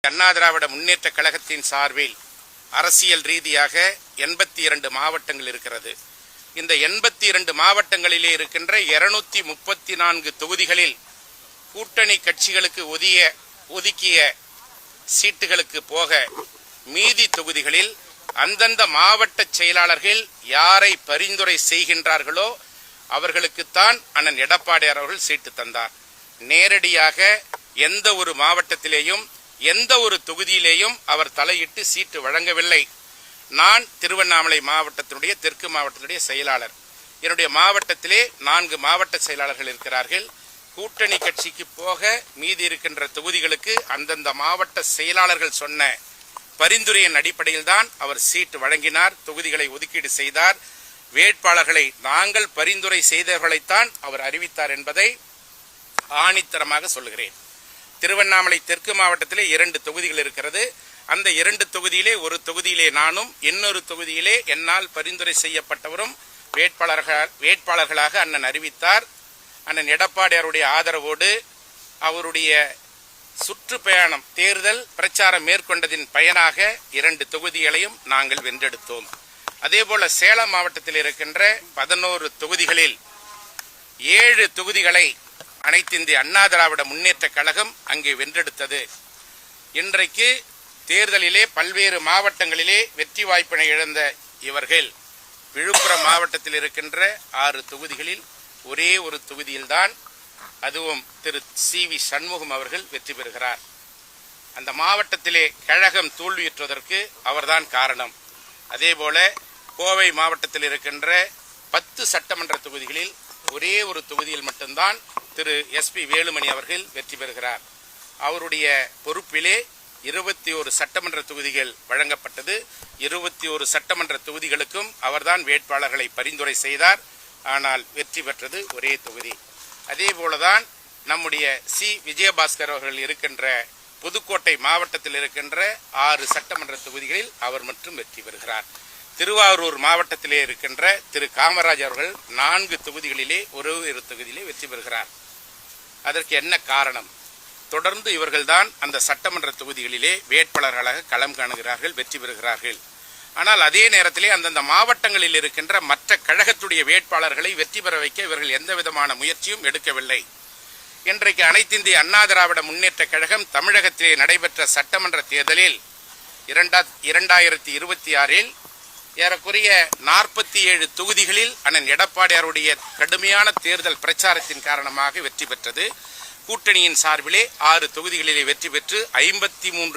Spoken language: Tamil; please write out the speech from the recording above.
அண்ணா திராவிட முன்னேற்ற கழகத்தின் சார்பில் அரசியல் ரீதியாக 82 மாவட்டங்கள் இருக்கிறது. இந்த 82 மாவட்டங்களிலே இருக்கின்ற 234 தொகுதிகளில் கூட்டணி கட்சிகளுக்கு ஒதுக்கிய சீட்டுகளுக்கு போக மீதி தொகுதிகளில் அந்தந்த மாவட்ட செயலாளர்கள் யாரை பரிந்துரை செய்கின்றார்களோ அவர்களுக்குத்தான் அண்ணன் எடப்பாடியார் அவர்கள் சீட்டு தந்தார். நேரடியாக எந்த ஒரு மாவட்டத்திலேயும் எந்த ஒரு தொகுதியிலேயும் அவர் தலையிட்டு சீட்டு வழங்கவில்லை. நான் திருவண்ணாமலை மாவட்டத்தினுடைய தெற்கு மாவட்டத்தினுடைய செயலாளர். என்னுடைய மாவட்டத்திலே 4 மாவட்ட செயலாளர்கள் இருக்கிறார்கள். கூட்டணி கட்சிக்கு போக மீதி இருக்கின்ற தொகுதிகளுக்கு அந்தந்த மாவட்ட செயலாளர்கள் சொன்ன பரிந்துரையின் அடிப்படையில் தான் அவர் சீட்டு வழங்கினார், தொகுதிகளை ஒதுக்கீடு செய்தார். வேட்பாளர்களை நாங்கள் பரிந்துரை செய்தவர்களைத்தான் அவர் அறிவித்தார் என்பதை ஆணித்தரமாக சொல்லுகிறேன். திருவண்ணாமலை தெற்கு மாவட்டத்திலே 2 தொகுதிகள் இருக்கிறது. அந்த 2 தொகுதியிலே ஒரு தொகுதியிலே நானும், இன்னொரு தொகுதியிலே என்னால் பரிந்துரை செய்யப்பட்டவரும் வேட்பாளர்களாக அண்ணன் அறிவித்தார். அண்ணன் எடப்பாடியாருடைய ஆதரவோடு அவருடைய சுற்றுப்பயணம் தேர்தல் பிரச்சாரம் மேற்கொண்டதின் பயனாக 2 தொகுதிகளையும் நாங்கள் வென்றெடுத்தோம். அதேபோல சேலம் மாவட்டத்தில் இருக்கின்ற 11 தொகுதிகளில் 7 தொகுதிகளை அனைத்து இந்திய அண்ணா திராவிட முன்னேற்ற கழகம் அங்கே வென்றெடுத்தது. இன்றைக்கு தேர்தலிலே பல்வேறு மாவட்டங்களிலே வெற்றி வாய்ப்பினை இழந்த இவர்கள் விழுப்புரம் மாவட்டத்தில் இருக்கின்ற 6 தொகுதிகளில் ஒரே ஒரு தொகுதியில்தான், அதுவும் திரு சி.வி. சண்முகம் அவர்கள் வெற்றி பெறுகிறார். அந்த மாவட்டத்திலே கழகம் தோல்வியுற்றதற்கு அவர்தான் காரணம். அதேபோல கோவை மாவட்டத்தில் இருக்கின்ற 10 சட்டமன்ற தொகுதிகளில் ஒரே ஒரு தொகுதியில் மட்டும்தான் திரு எஸ்.பி. வேலுமணி அவர்கள் வெற்றி பெறுகிறார். அவருடைய பொறுப்பிலே 21 சட்டமன்ற தொகுதிகள் வழங்கப்பட்டது. 21 சட்டமன்ற தொகுதிகளுக்கும் அவர்தான் வேட்பாளர்களை பரிந்துரை செய்தார். ஆனால் வெற்றி பெற்றது ஒரே தொகுதி. அதே போலதான் நம்முடைய சி. விஜயபாஸ்கர் அவர்கள் இருக்கின்ற புதுக்கோட்டை மாவட்டத்தில் இருக்கின்ற 6 சட்டமன்ற தொகுதிகளில் அவர் மட்டும் வெற்றி பெறுகிறார். திருவாரூர் மாவட்டத்திலே இருக்கின்ற திரு காமராஜ் அவர்கள் 4 தொகுதிகளிலே ஒரு தொகுதியிலே வெற்றி பெறுகிறார். அதற்கு என்ன காரணம்? தொடர்ந்து இவர்கள்தான் அந்த சட்டமன்ற தொகுதிகளிலே வேட்பாளர்களாக களம் காணுகிறார்கள், வெற்றி பெறுகிறார்கள். ஆனால் அதே நேரத்திலே அந்தந்த மாவட்டங்களில் இருக்கின்ற மற்ற கழகத்துடைய வேட்பாளர்களை வெற்றி பெற வைக்க இவர்கள் எந்த விதமான முயற்சியும் எடுக்கவில்லை. இன்றைக்கு அனைத்து இந்திய அண்ணா திராவிட முன்னேற்ற கழகம் தமிழகத்திலே நடைபெற்ற சட்டமன்ற தேர்தலில் 2026 ஏறக்குறைய 47 தொகுதிகளில் அண்ணன் எடப்பாடியாருடைய கடுமையான தேர்தல் பிரச்சாரத்தின் காரணமாக வெற்றி பெற்றது. கூட்டணியின் சார்பிலே 6 தொகுதிகளிலே வெற்றி பெற்று 53